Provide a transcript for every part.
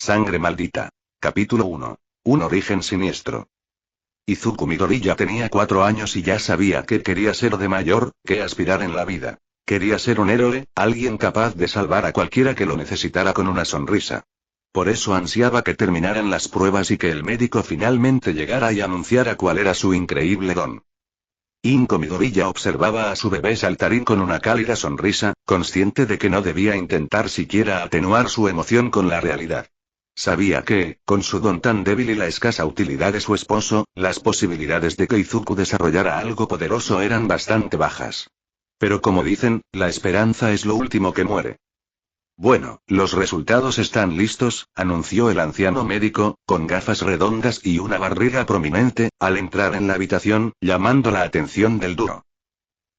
Sangre maldita. Capítulo 1. Un origen siniestro. Izuku Midoriya tenía 4 años y ya sabía qué quería ser de mayor, qué aspirar en la vida. Quería ser un héroe, alguien capaz de salvar a cualquiera que lo necesitara con una sonrisa. Por eso ansiaba que terminaran las pruebas y que el médico finalmente llegara y anunciara cuál era su increíble don. Inko Midoriya observaba a su bebé saltarín con una cálida sonrisa, consciente de que no debía intentar siquiera atenuar su emoción con la realidad. Sabía que, con su don tan débil y la escasa utilidad de su esposo, las posibilidades de que Izuku desarrollara algo poderoso eran bastante bajas. Pero como dicen, la esperanza es lo último que muere. Bueno, los resultados están listos, anunció el anciano médico, con gafas redondas y una barriga prominente, al entrar en la habitación, llamando la atención del duro.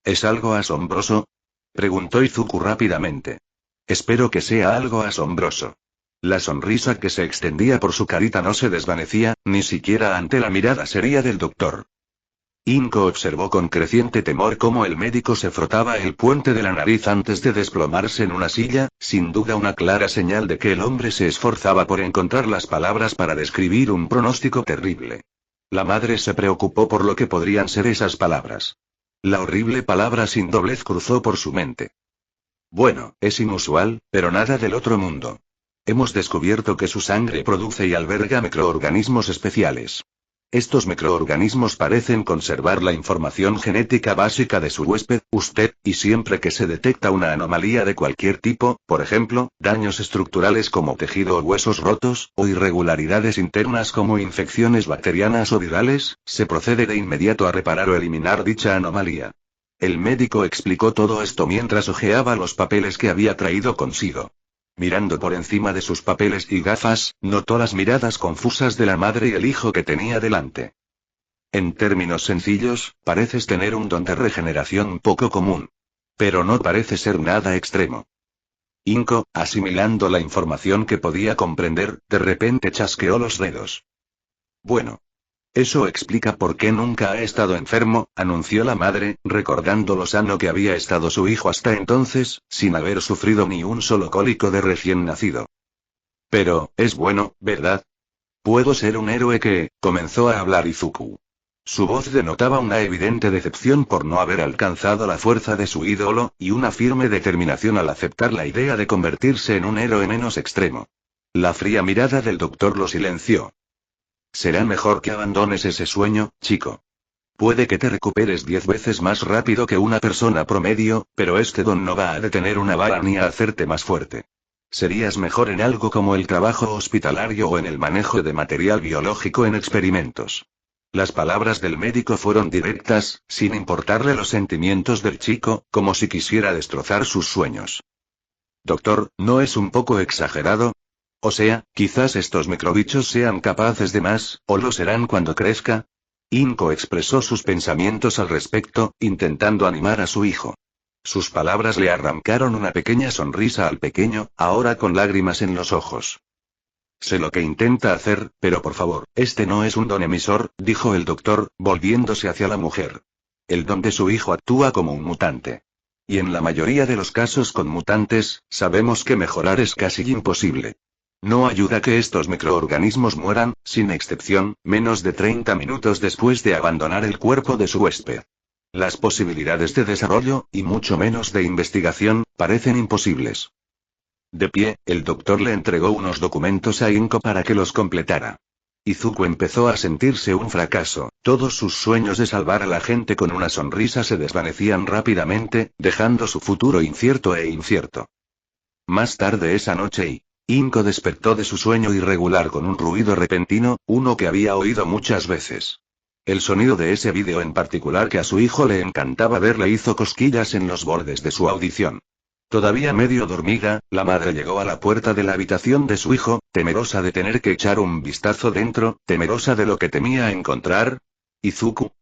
¿Es algo asombroso?, preguntó Izuku rápidamente. Espero que sea algo asombroso. La sonrisa que se extendía por su carita no se desvanecía, ni siquiera ante la mirada seria del doctor. Inko observó con creciente temor cómo el médico se frotaba el puente de la nariz antes de desplomarse en una silla, sin duda una clara señal de que el hombre se esforzaba por encontrar las palabras para describir un pronóstico terrible. La madre se preocupó por lo que podrían ser esas palabras. La horrible palabra sin doblez cruzó por su mente. Bueno, es inusual, pero nada del otro mundo. Hemos descubierto que su sangre produce y alberga microorganismos especiales. Estos microorganismos parecen conservar la información genética básica de su huésped, usted, y siempre que se detecta una anomalía de cualquier tipo, por ejemplo, daños estructurales como tejido o huesos rotos, o irregularidades internas como infecciones bacterianas o virales, se procede de inmediato a reparar o eliminar dicha anomalía. El médico explicó todo esto mientras hojeaba los papeles que había traído consigo. Mirando por encima de sus papeles y gafas, notó las miradas confusas de la madre y el hijo que tenía delante. En términos sencillos, pareces tener un don de regeneración poco común. Pero no parece ser nada extremo. Inko, asimilando la información que podía comprender, de repente chasqueó los dedos. Bueno. Eso explica por qué nunca ha estado enfermo, anunció la madre, recordando lo sano que había estado su hijo hasta entonces, sin haber sufrido ni un solo cólico de recién nacido. Pero, es bueno, ¿verdad? Puedo ser un héroe que, comenzó a hablar Izuku. Su voz denotaba una evidente decepción por no haber alcanzado la fuerza de su ídolo, y una firme determinación al aceptar la idea de convertirse en un héroe menos extremo. La fría mirada del doctor lo silenció. Será mejor que abandones ese sueño, chico. Puede que te recuperes 10 veces más rápido que una persona promedio, pero este don no va a detener una bala ni a hacerte más fuerte. Serías mejor en algo como el trabajo hospitalario o en el manejo de material biológico en experimentos. Las palabras del médico fueron directas, sin importarle los sentimientos del chico, como si quisiera destrozar sus sueños. Doctor, ¿no es un poco exagerado? O sea, quizás estos microbichos sean capaces de más, o lo serán cuando crezca. Inko expresó sus pensamientos al respecto, intentando animar a su hijo. Sus palabras le arrancaron una pequeña sonrisa al pequeño, ahora con lágrimas en los ojos. Sé lo que intenta hacer, pero por favor, este no es un don emisor, dijo el doctor, volviéndose hacia la mujer. El don de su hijo actúa como un mutante. Y en la mayoría de los casos con mutantes, sabemos que mejorar es casi imposible. No ayuda que estos microorganismos mueran, sin excepción, menos de 30 minutos después de abandonar el cuerpo de su huésped. Las posibilidades de desarrollo, y mucho menos de investigación, parecen imposibles. De pie, el doctor le entregó unos documentos a Inko para que los completara. Izuku empezó a sentirse un fracaso, todos sus sueños de salvar a la gente con una sonrisa se desvanecían rápidamente, dejando su futuro incierto e incierto. Más tarde esa noche Inko despertó de su sueño irregular con un ruido repentino, uno que había oído muchas veces. El sonido de ese vídeo en particular que a su hijo le encantaba ver le hizo cosquillas en los bordes de su audición. Todavía medio dormida, la madre llegó a la puerta de la habitación de su hijo, temerosa de tener que echar un vistazo dentro, temerosa de lo que temía encontrar. ¿Izuku?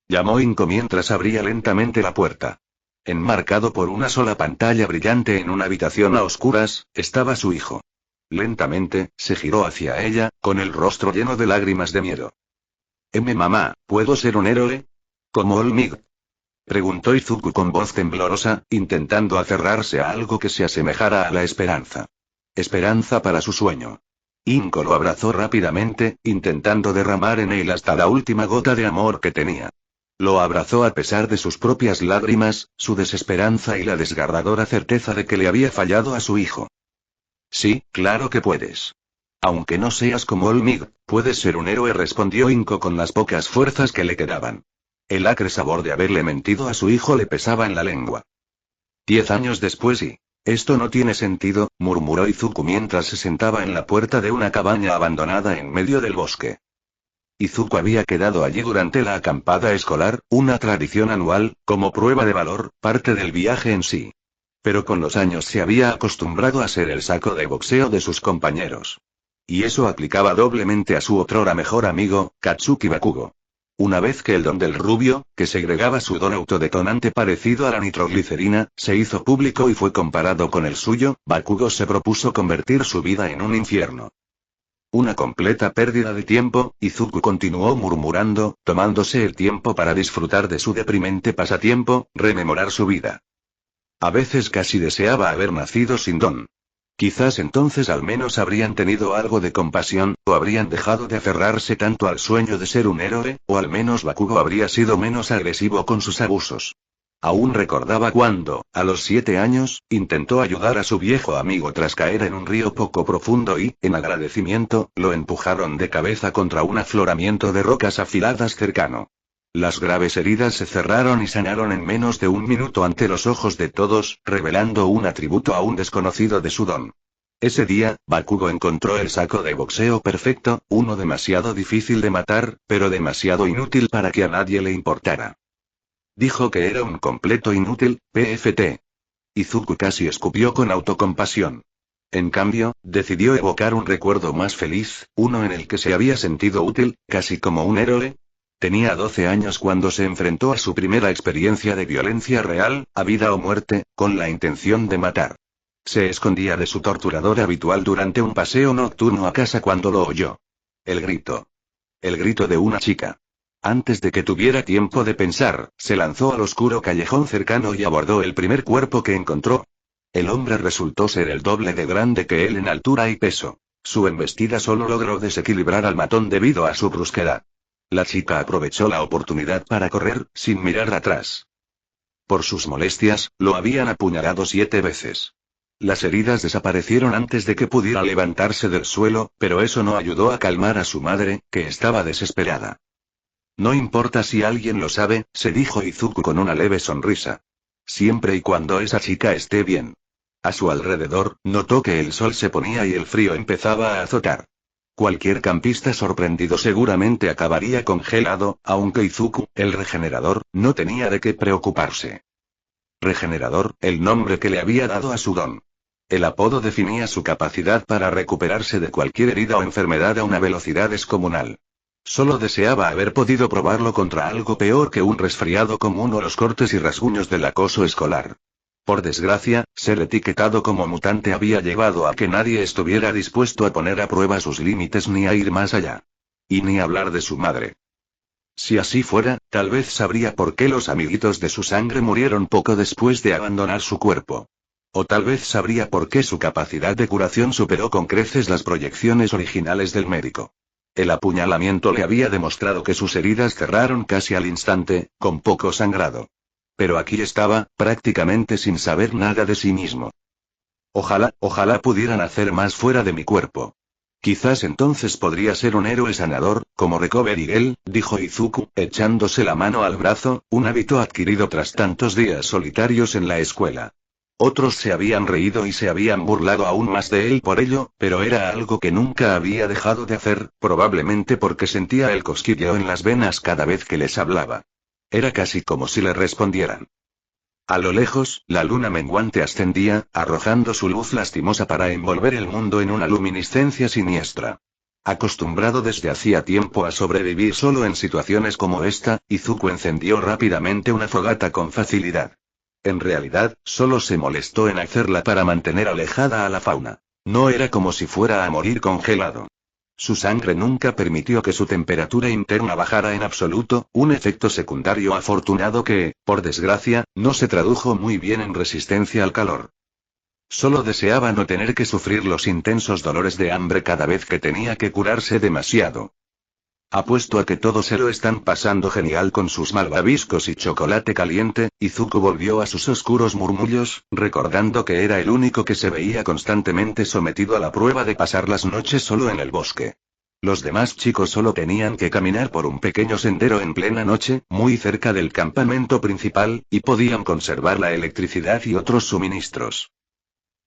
Llamó Inko mientras abría lentamente la puerta. Enmarcado por una sola pantalla brillante en una habitación a oscuras, estaba su hijo. Lentamente, se giró hacia ella, con el rostro lleno de lágrimas de miedo. Mamá, ¿puedo ser un héroe? ¿Como Olmig? Preguntó Izuku con voz temblorosa, intentando aferrarse a algo que se asemejara a la esperanza. Esperanza para su sueño. Inko lo abrazó rápidamente, intentando derramar en él hasta la última gota de amor que tenía. Lo abrazó a pesar de sus propias lágrimas, su desesperanza y la desgarradora certeza de que le había fallado a su hijo. Sí, claro que puedes. Aunque no seas como Olmig, puedes ser un héroe, respondió Inko con las pocas fuerzas que le quedaban. El acre sabor de haberle mentido a su hijo le pesaba en la lengua. 10 años después y... Esto no tiene sentido, murmuró Izuku mientras se sentaba en la puerta de una cabaña abandonada en medio del bosque. Izuku había quedado allí durante la acampada escolar, una tradición anual, como prueba de valor, parte del viaje en sí. Pero con los años se había acostumbrado a ser el saco de boxeo de sus compañeros. Y eso aplicaba doblemente a su otrora mejor amigo, Katsuki Bakugo. Una vez que el don del rubio, que segregaba su don autodetonante parecido a la nitroglicerina, se hizo público y fue comparado con el suyo, Bakugo se propuso convertir su vida en un infierno. Una completa pérdida de tiempo, Izuku continuó murmurando, tomándose el tiempo para disfrutar de su deprimente pasatiempo, rememorar su vida. A veces casi deseaba haber nacido sin don. Quizás entonces al menos habrían tenido algo de compasión, o habrían dejado de aferrarse tanto al sueño de ser un héroe, o al menos Bakugo habría sido menos agresivo con sus abusos. Aún recordaba cuando, a los 7 años, intentó ayudar a su viejo amigo tras caer en un río poco profundo y, en agradecimiento, lo empujaron de cabeza contra un afloramiento de rocas afiladas cercano. Las graves heridas se cerraron y sanaron en menos de un minuto ante los ojos de todos, revelando un atributo aún desconocido de su don. Ese día, Bakugo encontró el saco de boxeo perfecto, uno demasiado difícil de matar, pero demasiado inútil para que a nadie le importara. Dijo que era un completo inútil, PFT. Izuku casi escupió con autocompasión. En cambio, decidió evocar un recuerdo más feliz, uno en el que se había sentido útil, casi como un héroe. Tenía 12 años cuando se enfrentó a su primera experiencia de violencia real, a vida o muerte, con la intención de matar. Se escondía de su torturador habitual durante un paseo nocturno a casa cuando lo oyó. El grito. El grito de una chica. Antes de que tuviera tiempo de pensar, se lanzó al oscuro callejón cercano y abordó el primer cuerpo que encontró. El hombre resultó ser el doble de grande que él en altura y peso. Su embestida solo logró desequilibrar al matón debido a su brusquedad. La chica aprovechó la oportunidad para correr, sin mirar atrás. Por sus molestias, lo habían apuñalado 7 veces. Las heridas desaparecieron antes de que pudiera levantarse del suelo, pero eso no ayudó a calmar a su madre, que estaba desesperada. No importa si alguien lo sabe, se dijo Izuku con una leve sonrisa. Siempre y cuando esa chica esté bien. A su alrededor, notó que el sol se ponía y el frío empezaba a azotar. Cualquier campista sorprendido seguramente acabaría congelado, aunque Izuku, el regenerador, no tenía de qué preocuparse. Regenerador, el nombre que le había dado a su don. El apodo definía su capacidad para recuperarse de cualquier herida o enfermedad a una velocidad descomunal. Solo deseaba haber podido probarlo contra algo peor que un resfriado común o los cortes y rasguños del acoso escolar. Por desgracia, ser etiquetado como mutante había llevado a que nadie estuviera dispuesto a poner a prueba sus límites ni a ir más allá. Y ni hablar de su madre. Si así fuera, tal vez sabría por qué los amiguitos de su sangre murieron poco después de abandonar su cuerpo. O tal vez sabría por qué su capacidad de curación superó con creces las proyecciones originales del médico. El apuñalamiento le había demostrado que sus heridas cerraron casi al instante, con poco sangrado. Pero aquí estaba, prácticamente sin saber nada de sí mismo. Ojalá pudieran hacer más fuera de mi cuerpo. Quizás entonces podría ser un héroe sanador, como Recovery Girl, dijo Izuku, echándose la mano al brazo, un hábito adquirido tras tantos días solitarios en la escuela. Otros se habían reído y se habían burlado aún más de él por ello, pero era algo que nunca había dejado de hacer, probablemente porque sentía el cosquilleo en las venas cada vez que les hablaba. Era casi como si le respondieran. A lo lejos, la luna menguante ascendía, arrojando su luz lastimosa para envolver el mundo en una luminiscencia siniestra. Acostumbrado desde hacía tiempo a sobrevivir solo en situaciones como esta, Izuku encendió rápidamente una fogata con facilidad. En realidad, solo se molestó en hacerla para mantener alejada a la fauna. No era como si fuera a morir congelado. Su sangre nunca permitió que su temperatura interna bajara en absoluto, un efecto secundario afortunado que, por desgracia, no se tradujo muy bien en resistencia al calor. Solo deseaba no tener que sufrir los intensos dolores de hambre cada vez que tenía que curarse demasiado. Apuesto a que todos se lo están pasando genial con sus malvaviscos y chocolate caliente. Izuku volvió a sus oscuros murmullos, recordando que era el único que se veía constantemente sometido a la prueba de pasar las noches solo en el bosque. Los demás chicos solo tenían que caminar por un pequeño sendero en plena noche, muy cerca del campamento principal, y podían conservar la electricidad y otros suministros.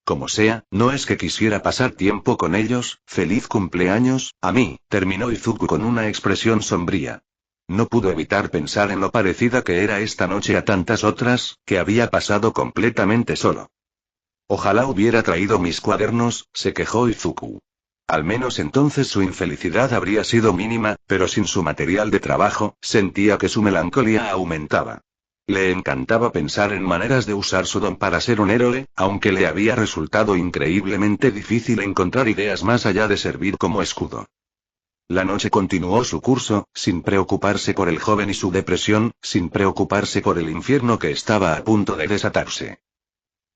Como sea, no es que quisiera pasar tiempo con ellos. Feliz cumpleaños, a mí, terminó Izuku con una expresión sombría. No pudo evitar pensar en lo parecida que era esta noche a tantas otras, que había pasado completamente solo. Ojalá hubiera traído mis cuadernos, se quejó Izuku. Al menos entonces su infelicidad habría sido mínima, pero sin su material de trabajo, sentía que su melancolía aumentaba. Le encantaba pensar en maneras de usar su don para ser un héroe, aunque le había resultado increíblemente difícil encontrar ideas más allá de servir como escudo. La noche continuó su curso, sin preocuparse por el joven y su depresión, sin preocuparse por el infierno que estaba a punto de desatarse.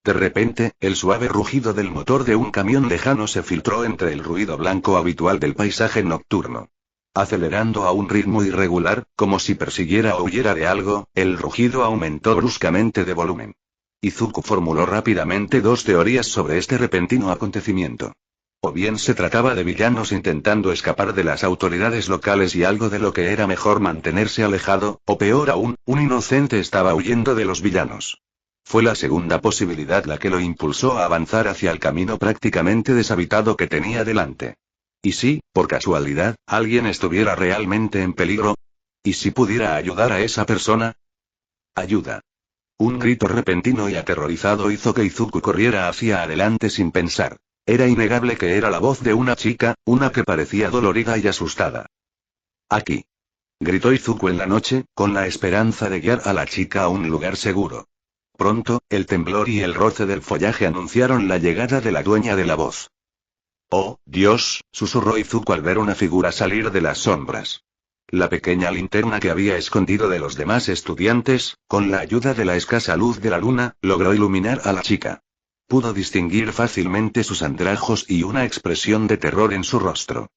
De repente, el suave rugido del motor de un camión lejano se filtró entre el ruido blanco habitual del paisaje nocturno. Acelerando a un ritmo irregular, como si persiguiera o huyera de algo, el rugido aumentó bruscamente de volumen. Izuku formuló rápidamente dos teorías sobre este repentino acontecimiento. O bien se trataba de villanos intentando escapar de las autoridades locales y algo de lo que era mejor mantenerse alejado, o peor aún, un inocente estaba huyendo de los villanos. Fue la segunda posibilidad la que lo impulsó a avanzar hacia el camino prácticamente deshabitado que tenía delante. ¿Y si, por casualidad, alguien estuviera realmente en peligro? ¿Y si pudiera ayudar a esa persona? ¡Ayuda! Un grito repentino y aterrorizado hizo que Izuku corriera hacia adelante sin pensar. Era innegable que era la voz de una chica, una que parecía dolorida y asustada. «Aquí», gritó Izuku en la noche, con la esperanza de guiar a la chica a un lugar seguro. Pronto, el temblor y el roce del follaje anunciaron la llegada de la dueña de la voz. «Oh, Dios», susurró Izuku al ver una figura salir de las sombras. La pequeña linterna que había escondido de los demás estudiantes, con la ayuda de la escasa luz de la luna, logró iluminar a la chica. Pudo distinguir fácilmente sus andrajos y una expresión de terror en su rostro.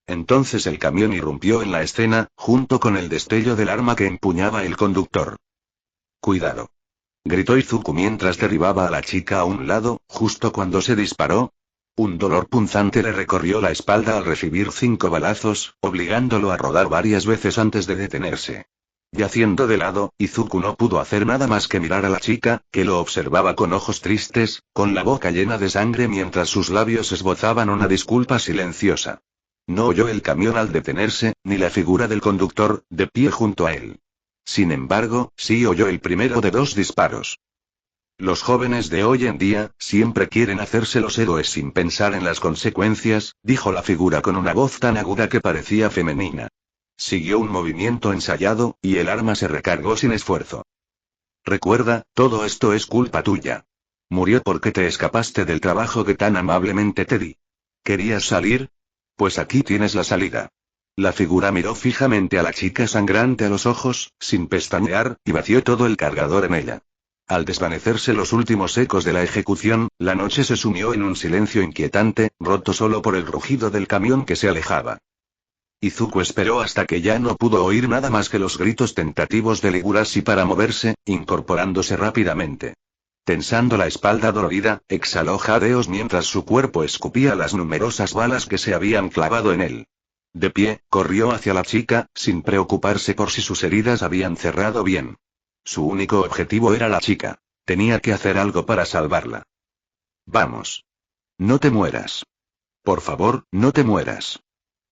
Entonces el camión irrumpió en la escena, junto con el destello del arma que empuñaba el conductor. «Cuidado», gritó Izuku mientras derribaba a la chica a un lado, justo cuando se disparó. Un dolor punzante le recorrió la espalda al recibir 5 balazos, obligándolo a rodar varias veces antes de detenerse. Yaciendo de lado, Izuku no pudo hacer nada más que mirar a la chica, que lo observaba con ojos tristes, con la boca llena de sangre mientras sus labios esbozaban una disculpa silenciosa. No oyó el camión al detenerse, ni la figura del conductor, de pie junto a él. Sin embargo, sí oyó el primero de 2 disparos. Los jóvenes de hoy en día, siempre quieren hacerse los héroes sin pensar en las consecuencias, dijo la figura con una voz tan aguda que parecía femenina. Siguió un movimiento ensayado, y el arma se recargó sin esfuerzo. Recuerda, todo esto es culpa tuya. Murió porque te escapaste del trabajo que tan amablemente te di. ¿Querías salir? Pues aquí tienes la salida. La figura miró fijamente a la chica sangrante a los ojos, sin pestañear, y vació todo el cargador en ella. Al desvanecerse los últimos ecos de la ejecución, la noche se sumió en un silencio inquietante, roto solo por el rugido del camión que se alejaba. Izuku esperó hasta que ya no pudo oír nada más que los gritos tentativos de Higurashi para moverse, incorporándose rápidamente. Tensando la espalda dolorida, exhaló jadeos mientras su cuerpo escupía las numerosas balas que se habían clavado en él. De pie, corrió hacia la chica, sin preocuparse por si sus heridas habían cerrado bien. Su único objetivo era la chica. Tenía que hacer algo para salvarla. Vamos. No te mueras. Por favor, no te mueras.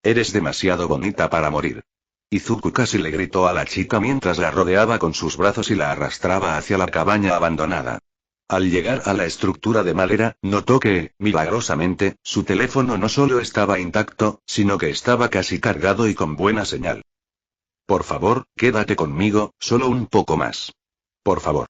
Eres demasiado bonita para morir. Izuku casi le gritó a la chica mientras la rodeaba con sus brazos y la arrastraba hacia la cabaña abandonada. Al llegar a la estructura de madera, notó que, milagrosamente, su teléfono no solo estaba intacto, sino que estaba casi cargado y con buena señal. Por favor, quédate conmigo, solo un poco más. Por favor.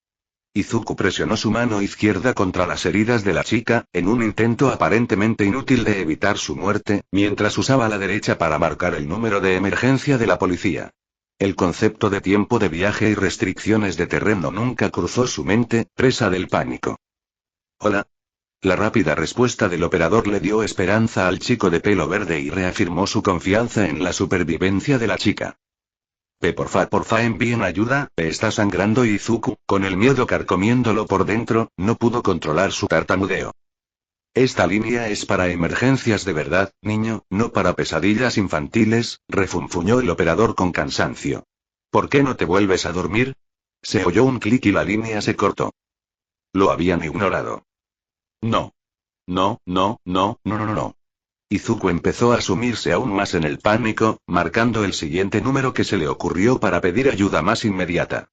Izuku presionó su mano izquierda contra las heridas de la chica, en un intento aparentemente inútil de evitar su muerte, mientras usaba la derecha para marcar el número de emergencia de la policía. El concepto de tiempo de viaje y restricciones de terreno nunca cruzó su mente, presa del pánico. Hola. La rápida respuesta del operador le dio esperanza al chico de pelo verde y reafirmó su confianza en la supervivencia de la chica. Porfa, envíen ayuda, está sangrando. Izuku, con el miedo carcomiéndolo por dentro, no pudo controlar su tartamudeo. Esta línea es para emergencias de verdad, niño, no para pesadillas infantiles, refunfuñó el operador con cansancio. ¿Por qué no te vuelves a dormir? Se oyó un clic y la línea se cortó. Lo habían ignorado. No. No. Izuku empezó a sumirse aún más en el pánico, marcando el siguiente número que se le ocurrió para pedir ayuda más inmediata.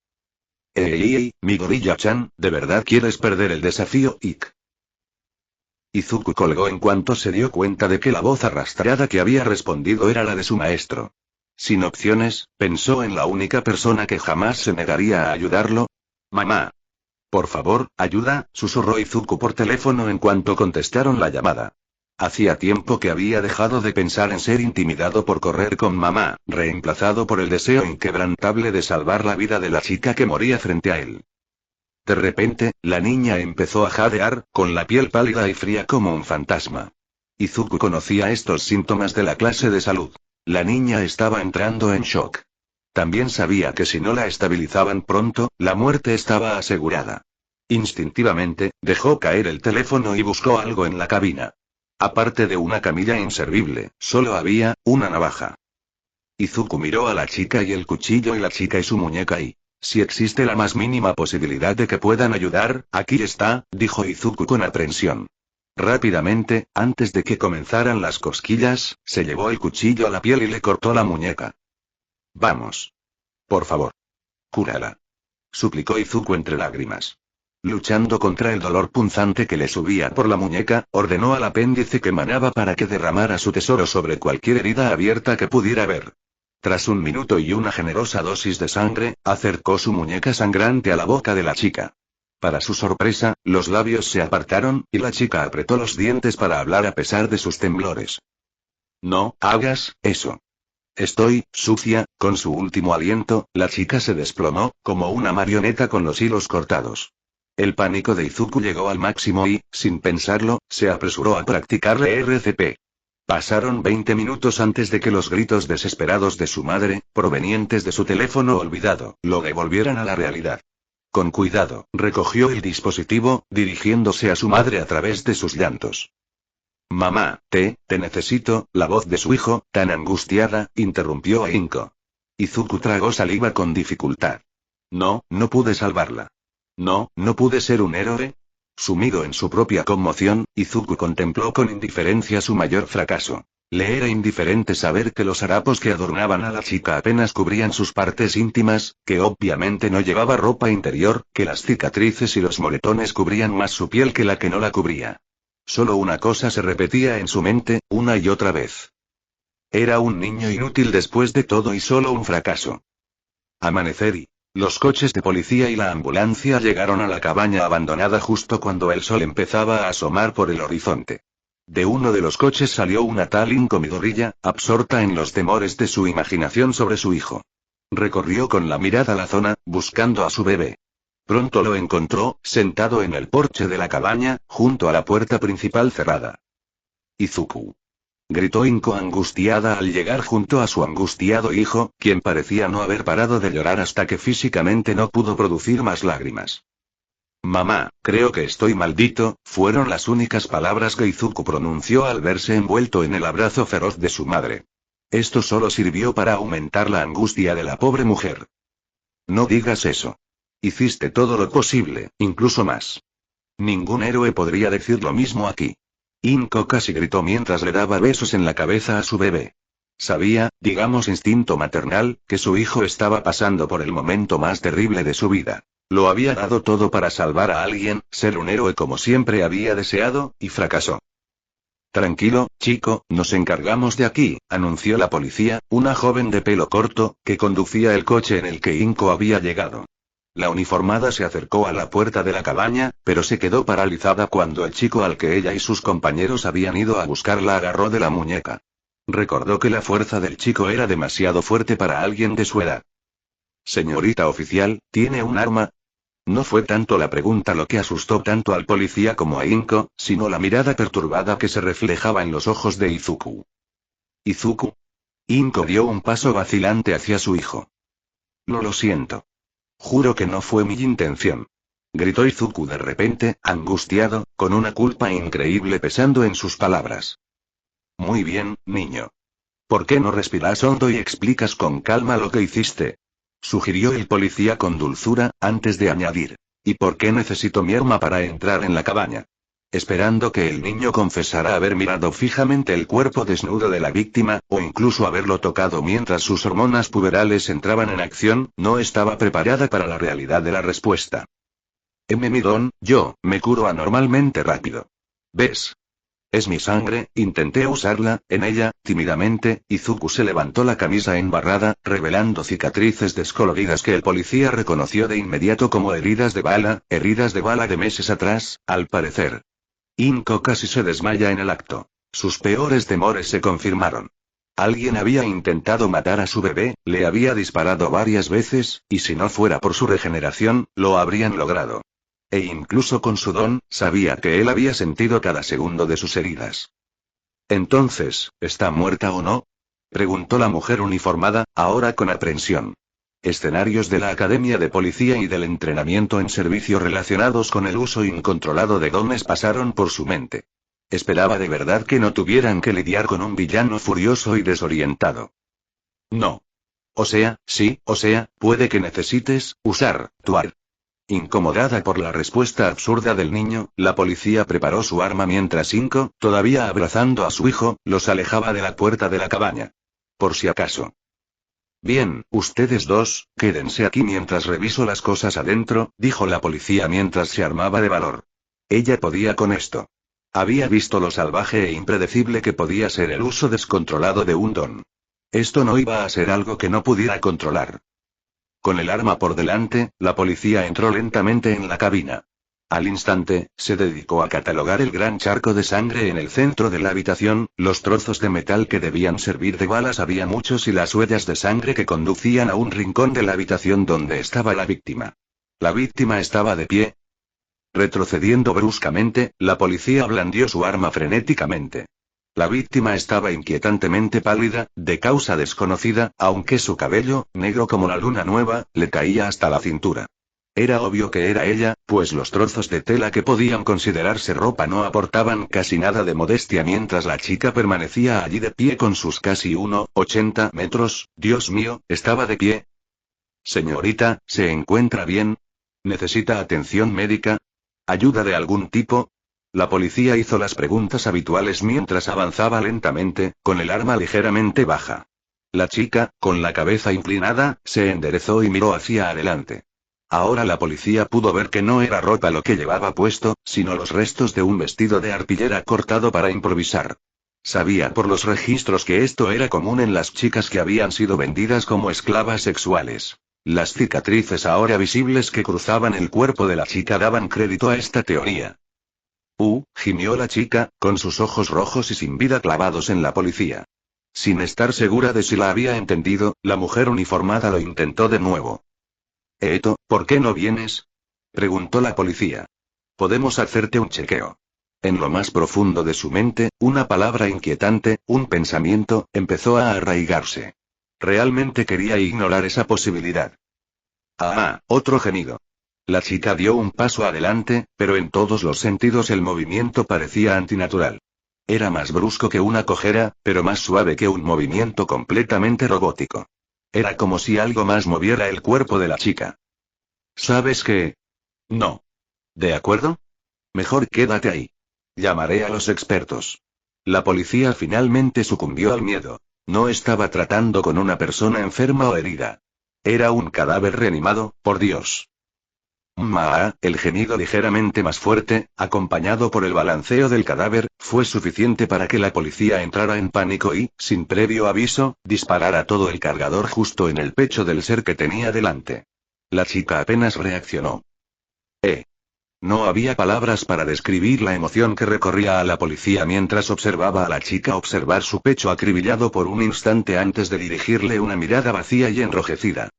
Midoriya-chan, ¿de verdad quieres perder el desafío, Ik? Izuku colgó en cuanto se dio cuenta de que la voz arrastrada que había respondido era la de su maestro. Sin opciones, pensó en la única persona que jamás se negaría a ayudarlo. Mamá. Por favor, ayuda, susurró Izuku por teléfono en cuanto contestaron la llamada. Hacía tiempo que había dejado de pensar en ser intimidado por correr con mamá, reemplazado por el deseo inquebrantable de salvar la vida de la chica que moría frente a él. De repente, la niña empezó a jadear, con la piel pálida y fría como un fantasma. Izuku conocía estos síntomas de la clase de salud. La niña estaba entrando en shock. También sabía que si no la estabilizaban pronto, la muerte estaba asegurada. Instintivamente, dejó caer el teléfono y buscó algo en la cabina. Aparte de una camilla inservible, solo había una navaja. Izuku miró a la chica y el cuchillo y la chica y su muñeca y... Si existe la más mínima posibilidad de que puedan ayudar, aquí está, dijo Izuku con aprensión. Rápidamente, antes de que comenzaran las cosquillas, se llevó el cuchillo a la piel y le cortó la muñeca. Vamos. Por favor. Cúrala. Suplicó Izuku entre lágrimas. Luchando contra el dolor punzante que le subía por la muñeca, ordenó al apéndice que manaba para que derramara su tesoro sobre cualquier herida abierta que pudiera ver. Tras 1 minuto y una generosa dosis de sangre, acercó su muñeca sangrante a la boca de la chica. Para su sorpresa, los labios se apartaron, y la chica apretó los dientes para hablar a pesar de sus temblores. No hagas eso. Estoy sucia. Con su último aliento, la chica se desplomó, como una marioneta con los hilos cortados. El pánico de Izuku llegó al máximo y, sin pensarlo, se apresuró a practicarle RCP. Pasaron 20 minutos antes de que los gritos desesperados de su madre, provenientes de su teléfono olvidado, lo devolvieran a la realidad. Con cuidado, recogió el dispositivo, dirigiéndose a su madre a través de sus llantos. Mamá, te necesito. La voz de su hijo, tan angustiada, interrumpió a Inko. Izuku tragó saliva con dificultad. No pude salvarla. No pude ser un héroe. Sumido en su propia conmoción, Izuku contempló con indiferencia su mayor fracaso. Le era indiferente saber que los harapos que adornaban a la chica apenas cubrían sus partes íntimas, que obviamente no llevaba ropa interior, que las cicatrices y los moretones cubrían más su piel que la que no la cubría. Solo una cosa se repetía en su mente, una y otra vez. Era un niño inútil después de todo y solo un fracaso. Amanecer y... Los coches de policía y la ambulancia llegaron a la cabaña abandonada justo cuando el sol empezaba a asomar por el horizonte. De uno de los coches salió una tal Inko Midoriya, absorta en los temores de su imaginación sobre su hijo. Recorrió con la mirada la zona, buscando a su bebé. Pronto lo encontró, sentado en el porche de la cabaña, junto a la puerta principal cerrada. Izuku. Gritó Inko angustiada al llegar junto a su angustiado hijo, quien parecía no haber parado de llorar hasta que físicamente no pudo producir más lágrimas. Mamá, creo que estoy maldito, fueron las únicas palabras que Izuku pronunció al verse envuelto en el abrazo feroz de su madre. Esto solo sirvió para aumentar la angustia de la pobre mujer. No digas eso. Hiciste todo lo posible, incluso más. Ningún héroe podría decir lo mismo aquí. Inko casi gritó mientras le daba besos en la cabeza a su bebé. Sabía, digamos instinto maternal, que su hijo estaba pasando por el momento más terrible de su vida. Lo había dado todo para salvar a alguien, ser un héroe como siempre había deseado, y fracasó. Tranquilo, chico, nos encargamos de aquí, anunció la policía, una joven de pelo corto, que conducía el coche en el que Inko había llegado. La uniformada se acercó a la puerta de la cabaña, pero se quedó paralizada cuando el chico al que ella y sus compañeros habían ido a buscar la agarró de la muñeca. Recordó que la fuerza del chico era demasiado fuerte para alguien de su edad. Señorita oficial, ¿tiene un arma? No fue tanto la pregunta lo que asustó tanto al policía como a Inko, sino la mirada perturbada que se reflejaba en los ojos de Izuku. ¿Izuku? Inko dio un paso vacilante hacia su hijo. Lo siento. Juro que no fue mi intención. Gritó Izuku de repente, angustiado, con una culpa increíble pesando en sus palabras. Muy bien, niño. ¿Por qué no respiras hondo y explicas con calma lo que hiciste? Sugirió el policía con dulzura, antes de añadir. ¿Y por qué necesito mi arma para entrar en la cabaña? Esperando que el niño confesara haber mirado fijamente el cuerpo desnudo de la víctima, o incluso haberlo tocado mientras sus hormonas puberales entraban en acción, no estaba preparada para la realidad de la respuesta. Midon, yo, me curo anormalmente rápido. ¿Ves? Es mi sangre, intenté usarla, en ella, tímidamente. Izuku se levantó la camisa embarrada, revelando cicatrices descoloridas que el policía reconoció de inmediato como heridas de bala de meses atrás, al parecer. Inko casi se desmaya en el acto. Sus peores temores se confirmaron. Alguien había intentado matar a su bebé, le había disparado varias veces, y si no fuera por su regeneración, lo habrían logrado. E incluso con su don, sabía que él había sentido cada segundo de sus heridas. Entonces, ¿está muerta o no? Preguntó la mujer uniformada, ahora con aprensión. Escenarios de la Academia de Policía y del entrenamiento en servicio relacionados con el uso incontrolado de dones pasaron por su mente. Esperaba de verdad que no tuvieran que lidiar con un villano furioso y desorientado. No. Puede que necesites usar tu ar. Incomodada por la respuesta absurda del niño, la policía preparó su arma mientras Inko, todavía abrazando a su hijo, los alejaba de la puerta de la cabaña. Por si acaso. Bien, ustedes dos, quédense aquí mientras reviso las cosas adentro, dijo la policía mientras se armaba de valor. Ella podía con esto. Había visto lo salvaje e impredecible que podía ser el uso descontrolado de un don. Esto no iba a ser algo que no pudiera controlar. Con el arma por delante, la policía entró lentamente en la cabina. Al instante, se dedicó a catalogar el gran charco de sangre en el centro de la habitación, los trozos de metal que debían servir de balas había muchos y las huellas de sangre que conducían a un rincón de la habitación donde estaba la víctima. La víctima estaba de pie. Retrocediendo bruscamente, la policía blandió su arma frenéticamente. La víctima estaba inquietantemente pálida, de causa desconocida, aunque su cabello, negro como la luna nueva, le caía hasta la cintura. Era obvio que era ella, pues los trozos de tela que podían considerarse ropa no aportaban casi nada de modestia mientras la chica permanecía allí de pie con sus casi 1,80 metros. Dios mío, estaba de pie. Señorita, ¿se encuentra bien? ¿Necesita atención médica? ¿Ayuda de algún tipo? La policía hizo las preguntas habituales mientras avanzaba lentamente, con el arma ligeramente baja. La chica, con la cabeza inclinada, se enderezó y miró hacia adelante. Ahora la policía pudo ver que no era ropa lo que llevaba puesto, sino los restos de un vestido de arpillera cortado para improvisar. Sabía por los registros que esto era común en las chicas que habían sido vendidas como esclavas sexuales. Las cicatrices ahora visibles que cruzaban el cuerpo de la chica daban crédito a esta teoría. Gimió la chica, con sus ojos rojos y sin vida clavados en la policía. Sin estar segura de si la había entendido, la mujer uniformada lo intentó de nuevo. Eto, ¿por qué no vienes? Preguntó la policía. Podemos hacerte un chequeo. En lo más profundo de su mente, una palabra inquietante, un pensamiento, empezó a arraigarse. Realmente quería ignorar esa posibilidad. Otro gemido. La chica dio un paso adelante, pero en todos los sentidos el movimiento parecía antinatural. Era más brusco que una cojera, pero más suave que un movimiento completamente robótico. Era como si algo más moviera el cuerpo de la chica. ¿Sabes qué? No. ¿De acuerdo? Mejor quédate ahí. Llamaré a los expertos. La policía finalmente sucumbió al miedo. No estaba tratando con una persona enferma o herida. Era un cadáver reanimado, por Dios. El gemido ligeramente más fuerte, acompañado por el balanceo del cadáver, fue suficiente para que la policía entrara en pánico y, sin previo aviso, disparara todo el cargador justo en el pecho del ser que tenía delante. La chica apenas reaccionó. No había palabras para describir la emoción que recorría a la policía mientras observaba a la chica observar su pecho acribillado por un instante antes de dirigirle una mirada vacía y enrojecida.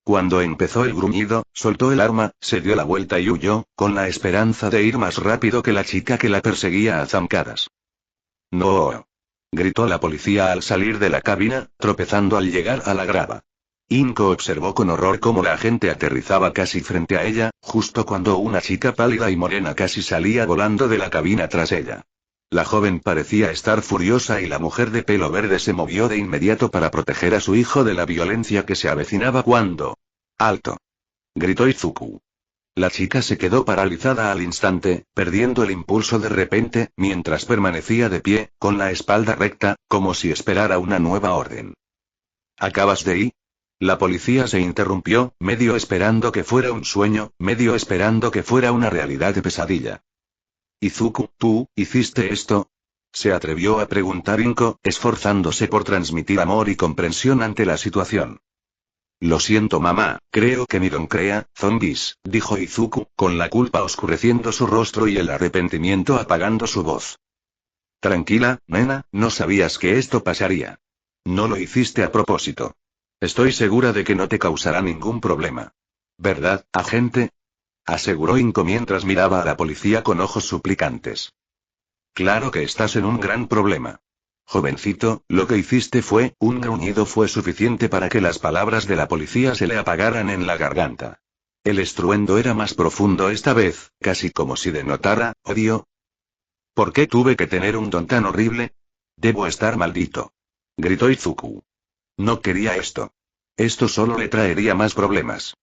Cuando empezó el gruñido, soltó el arma, se dio la vuelta y huyó, con la esperanza de ir más rápido que la chica que la perseguía a zancadas. ¡No! Gritó la policía al salir de la cabina, tropezando al llegar a la grava. Inko observó con horror cómo la agente aterrizaba casi frente a ella, justo cuando una chica pálida y morena casi salía volando de la cabina tras ella. La joven parecía estar furiosa y la mujer de pelo verde se movió de inmediato para proteger a su hijo de la violencia que se avecinaba cuando... ¡Alto! Gritó Izuku. La chica se quedó paralizada al instante, perdiendo el impulso de repente, mientras permanecía de pie, con la espalda recta, como si esperara una nueva orden. ¿Acabas de ir? La policía se interrumpió, medio esperando que fuera un sueño, medio esperando que fuera una realidad de pesadilla. Izuku, ¿tú hiciste esto? Se atrevió a preguntar Inko, esforzándose por transmitir amor y comprensión ante la situación. Lo siento mamá, creo que Miron crea zombies, dijo Izuku, con la culpa oscureciendo su rostro y el arrepentimiento apagando su voz. Tranquila, nena, no sabías que esto pasaría. No lo hiciste a propósito. Estoy segura de que no te causará ningún problema. ¿Verdad, agente? Aseguró Inko mientras miraba a la policía con ojos suplicantes. Claro que estás en un gran problema. Jovencito, lo que hiciste un gruñido fue suficiente para que las palabras de la policía se le apagaran en la garganta. El estruendo era más profundo esta vez, casi como si denotara odio. ¿Por qué tuve que tener un don tan horrible? Debo estar maldito. Gritó Izuku. No quería esto. Esto solo le traería más problemas.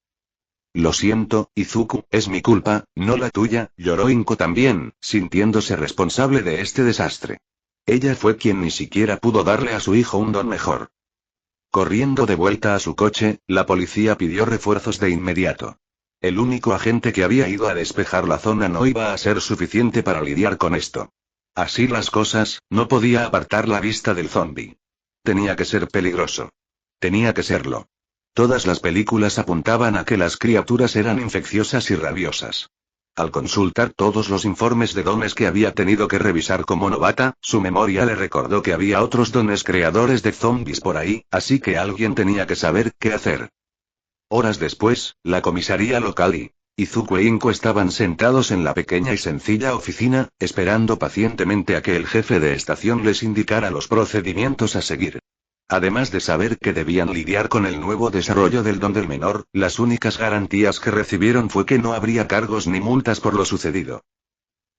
Lo siento, Izuku, es mi culpa, no la tuya, lloró Inko también, sintiéndose responsable de este desastre. Ella fue quien ni siquiera pudo darle a su hijo un don mejor. Corriendo de vuelta a su coche, la policía pidió refuerzos de inmediato. El único agente que había ido a despejar la zona no iba a ser suficiente para lidiar con esto. Así las cosas, no podía apartar la vista del zombi. Tenía que ser peligroso. Tenía que serlo. Todas las películas apuntaban a que las criaturas eran infecciosas y rabiosas. Al consultar todos los informes de dones que había tenido que revisar como novata, su memoria le recordó que había otros dones creadores de zombies por ahí, así que alguien tenía que saber qué hacer. Horas después, la comisaría local y Izuku e Inko estaban sentados en la pequeña y sencilla oficina, esperando pacientemente a que el jefe de estación les indicara los procedimientos a seguir. Además de saber que debían lidiar con el nuevo desarrollo del don del menor, las únicas garantías que recibieron fue que no habría cargos ni multas por lo sucedido.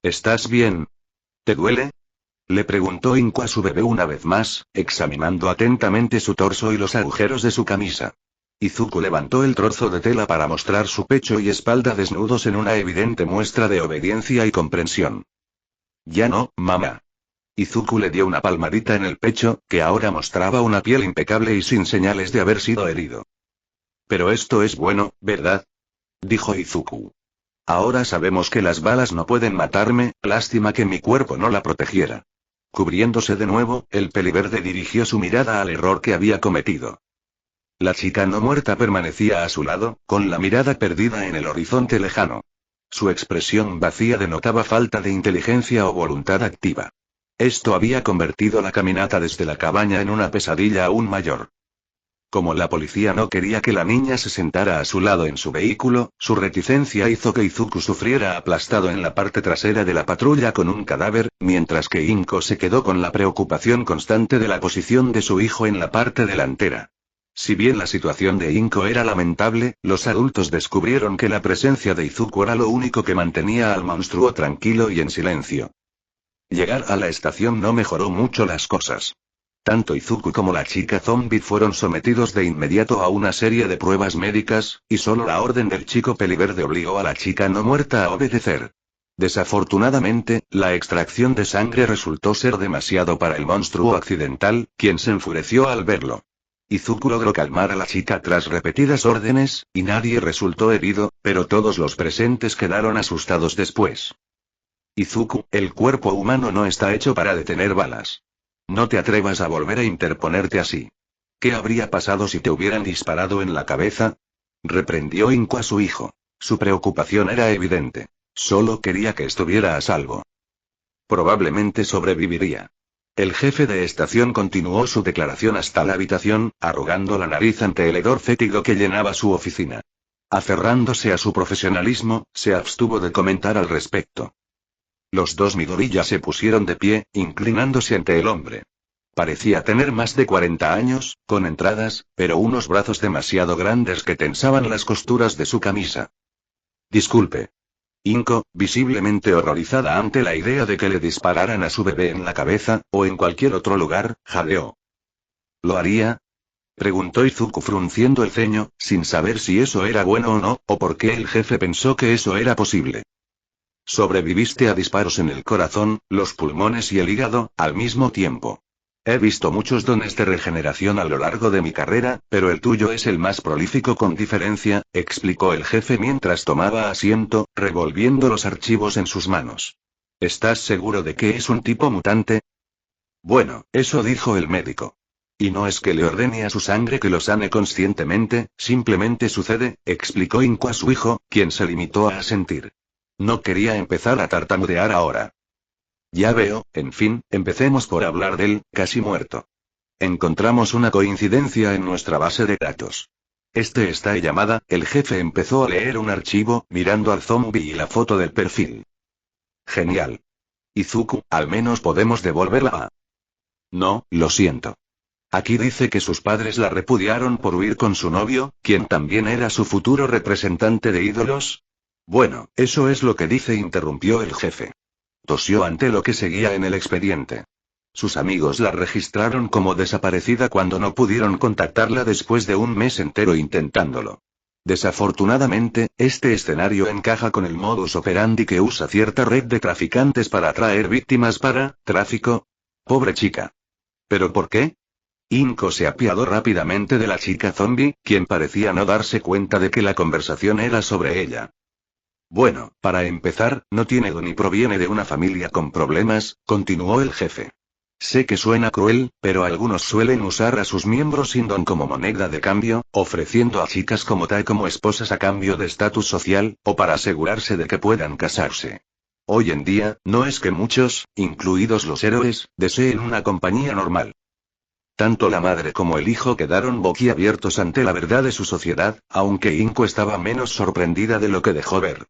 ¿Estás bien? ¿Te duele? Le preguntó Inko a su bebé una vez más, examinando atentamente su torso y los agujeros de su camisa. Izuku levantó el trozo de tela para mostrar su pecho y espalda desnudos en una evidente muestra de obediencia y comprensión. Ya no, mamá. Izuku le dio una palmadita en el pecho, que ahora mostraba una piel impecable y sin señales de haber sido herido. Pero esto es bueno, ¿verdad? Dijo Izuku. Ahora sabemos que las balas no pueden matarme, lástima que mi cuerpo no la protegiera. Cubriéndose de nuevo, el peliverde dirigió su mirada al error que había cometido. La chica no muerta permanecía a su lado, con la mirada perdida en el horizonte lejano. Su expresión vacía denotaba falta de inteligencia o voluntad activa. Esto había convertido la caminata desde la cabaña en una pesadilla aún mayor. Como la policía no quería que la niña se sentara a su lado en su vehículo, su reticencia hizo que Izuku sufriera aplastado en la parte trasera de la patrulla con un cadáver, mientras que Inko se quedó con la preocupación constante de la posición de su hijo en la parte delantera. Si bien la situación de Inko era lamentable, los adultos descubrieron que la presencia de Izuku era lo único que mantenía al monstruo tranquilo y en silencio. Llegar a la estación no mejoró mucho las cosas. Tanto Izuku como la chica zombie fueron sometidos de inmediato a una serie de pruebas médicas, y solo la orden del chico peliverde obligó a la chica no muerta a obedecer. Desafortunadamente, la extracción de sangre resultó ser demasiado para el monstruo accidental, quien se enfureció al verlo. Izuku logró calmar a la chica tras repetidas órdenes, y nadie resultó herido, pero todos los presentes quedaron asustados después. Izuku, el cuerpo humano no está hecho para detener balas. No te atrevas a volver a interponerte así. ¿Qué habría pasado si te hubieran disparado en la cabeza? Reprendió Inko a su hijo. Su preocupación era evidente. Solo quería que estuviera a salvo. Probablemente sobreviviría. El jefe de estación continuó su declaración hasta la habitación, arrugando la nariz ante el hedor fétido que llenaba su oficina. Aferrándose a su profesionalismo, se abstuvo de comentar al respecto. Los dos Midoriya se pusieron de pie, inclinándose ante el hombre. Parecía tener más de 40 años, con entradas, pero unos brazos demasiado grandes que tensaban las costuras de su camisa. Disculpe. Inko, visiblemente horrorizada ante la idea de que le dispararan a su bebé en la cabeza, o en cualquier otro lugar, jadeó. ¿Lo haría? Preguntó Izuku frunciendo el ceño, sin saber si eso era bueno o no, o por qué el jefe pensó que eso era posible. Sobreviviste a disparos en el corazón, los pulmones y el hígado, al mismo tiempo. He visto muchos dones de regeneración a lo largo de mi carrera, pero el tuyo es el más prolífico con diferencia, explicó el jefe mientras tomaba asiento, revolviendo los archivos en sus manos. ¿Estás seguro de que es un tipo mutante? Bueno, eso dijo el médico. Y no es que le ordene a su sangre que lo sane conscientemente, simplemente sucede, explicó Inko a su hijo, quien se limitó a asentir. No quería empezar a tartamudear ahora. Ya veo, en fin, empecemos por hablar del casi muerto. Encontramos una coincidencia en nuestra base de datos. Este está llamada, el jefe empezó a leer un archivo, mirando al zombie y la foto del perfil. Genial. Izuku, al menos podemos devolverla a... No, lo siento. Aquí dice que sus padres la repudiaron por huir con su novio, quien también era su futuro representante de ídolos. Bueno, eso es lo que dice, interrumpió el jefe. Tosió ante lo que seguía en el expediente. Sus amigos la registraron como desaparecida cuando no pudieron contactarla después de un mes entero intentándolo. Desafortunadamente, este escenario encaja con el modus operandi que usa cierta red de traficantes para atraer víctimas para tráfico. Pobre chica. ¿Pero por qué? Inko se apiadó rápidamente de la chica zombie, quien parecía no darse cuenta de que la conversación era sobre ella. Bueno, para empezar, no tiene don y proviene de una familia con problemas, continuó el jefe. Sé que suena cruel, pero algunos suelen usar a sus miembros sin don como moneda de cambio, ofreciendo a chicas como Tai como esposas a cambio de estatus social, o para asegurarse de que puedan casarse. Hoy en día, no es que muchos, incluidos los héroes, deseen una compañía normal. Tanto la madre como el hijo quedaron boquiabiertos ante la verdad de su sociedad, aunque Inko estaba menos sorprendida de lo que dejó ver.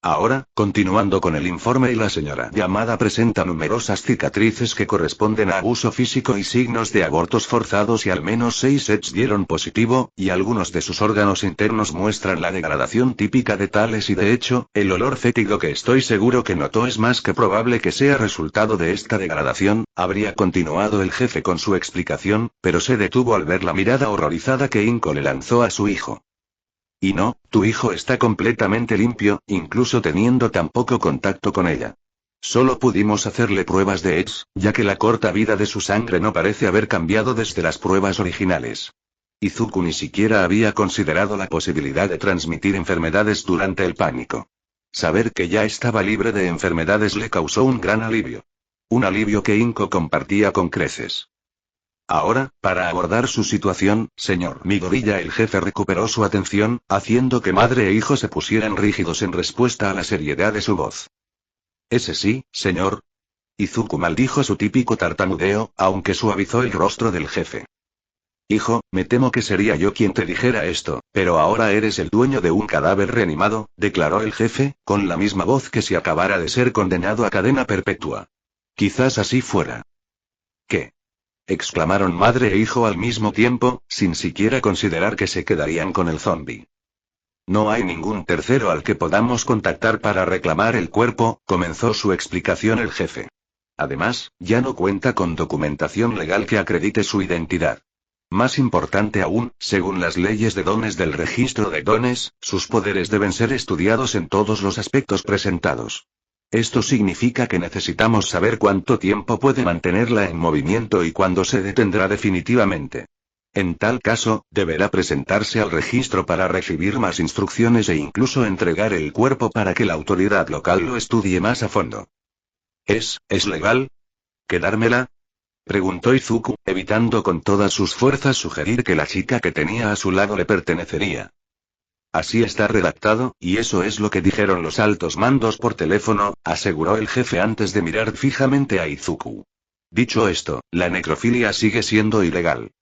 Ahora, continuando con el informe, y la señora llamada presenta numerosas cicatrices que corresponden a abuso físico y signos de abortos forzados y al menos 6 sets dieron positivo, y algunos de sus órganos internos muestran la degradación típica de tales y de hecho, el olor fétido que estoy seguro que notó es más que probable que sea resultado de esta degradación, habría continuado el jefe con su explicación, pero se detuvo al ver la mirada horrorizada que Inko le lanzó a su hijo. Y no, tu hijo está completamente limpio, incluso teniendo tan poco contacto con ella. Solo pudimos hacerle pruebas de EX, ya que la corta vida de su sangre no parece haber cambiado desde las pruebas originales. Izuku ni siquiera había considerado la posibilidad de transmitir enfermedades durante el pánico. Saber que ya estaba libre de enfermedades le causó un gran alivio. Un alivio que Inko compartía con creces. Ahora, para abordar su situación, señor Midoriya, el jefe recuperó su atención, haciendo que madre e hijo se pusieran rígidos en respuesta a la seriedad de su voz. Ese sí, señor. Izuku maldijo su típico tartamudeo, aunque suavizó el rostro del jefe. Hijo, me temo que sería yo quien te dijera esto, pero ahora eres el dueño de un cadáver reanimado, declaró el jefe, con la misma voz que si acabara de ser condenado a cadena perpetua. Quizás así fuera. ¿Qué? Exclamaron madre e hijo al mismo tiempo, sin siquiera considerar que se quedarían con el zombi. No hay ningún tercero al que podamos contactar para reclamar el cuerpo, comenzó su explicación el jefe. Además, ya no cuenta con documentación legal que acredite su identidad. Más importante aún, según las leyes de dones del registro de dones, sus poderes deben ser estudiados en todos los aspectos presentados. Esto significa que necesitamos saber cuánto tiempo puede mantenerla en movimiento y cuándo se detendrá definitivamente. En tal caso, deberá presentarse al registro para recibir más instrucciones e incluso entregar el cuerpo para que la autoridad local lo estudie más a fondo. ¿Es legal? ¿Quedármela? Preguntó Izuku, evitando con todas sus fuerzas sugerir que la chica que tenía a su lado le pertenecería. Así está redactado, y eso es lo que dijeron los altos mandos por teléfono, aseguró el jefe antes de mirar fijamente a Izuku. Dicho esto, la necrofilia sigue siendo ilegal.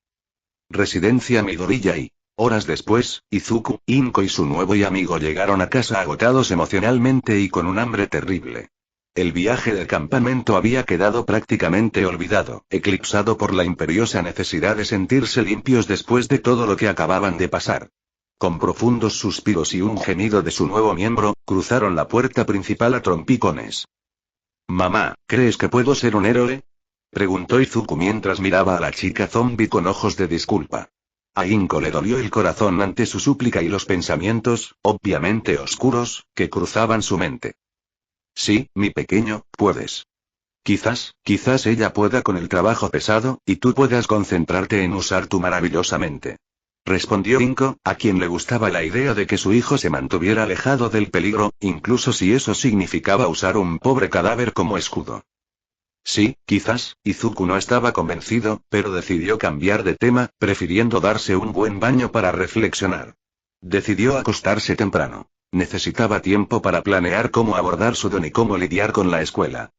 Residencia Midoriya. Horas después, Izuku, Inko y su nuevo amigo llegaron a casa agotados emocionalmente y con un hambre terrible. El viaje del campamento había quedado prácticamente olvidado, eclipsado por la imperiosa necesidad de sentirse limpios después de todo lo que acababan de pasar. Con profundos suspiros y un gemido de su nuevo miembro, cruzaron la puerta principal a trompicones. «Mamá, ¿crees que puedo ser un héroe?», preguntó Izuku mientras miraba a la chica zombie con ojos de disculpa. A Inko le dolió el corazón ante su súplica y los pensamientos, obviamente oscuros, que cruzaban su mente. «Sí, mi pequeño, puedes. Quizás ella pueda con el trabajo pesado, y tú puedas concentrarte en usar tu maravillosa mente», respondió Inko, a quien le gustaba la idea de que su hijo se mantuviera alejado del peligro, incluso si eso significaba usar un pobre cadáver como escudo. Sí, quizás. Izuku no estaba convencido, pero decidió cambiar de tema, prefiriendo darse un buen baño para reflexionar. Decidió acostarse temprano. Necesitaba tiempo para planear cómo abordar su don y cómo lidiar con la escuela.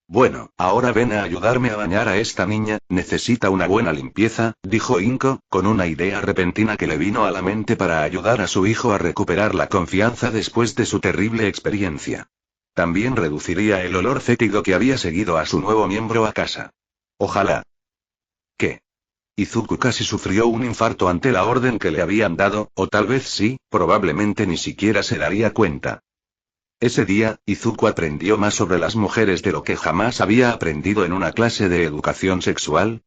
«Bueno, ahora ven a ayudarme a bañar a esta niña, necesita una buena limpieza», dijo Inko, con una idea repentina que le vino a la mente para ayudar a su hijo a recuperar la confianza después de su terrible experiencia. También reduciría el olor fétido que había seguido a su nuevo miembro a casa. Ojalá. ¿Qué? Izuku casi sufrió un infarto ante la orden que le habían dado, o tal vez sí, probablemente ni siquiera se daría cuenta. Ese día, Izuku aprendió más sobre las mujeres de lo que jamás había aprendido en una clase de educación sexual,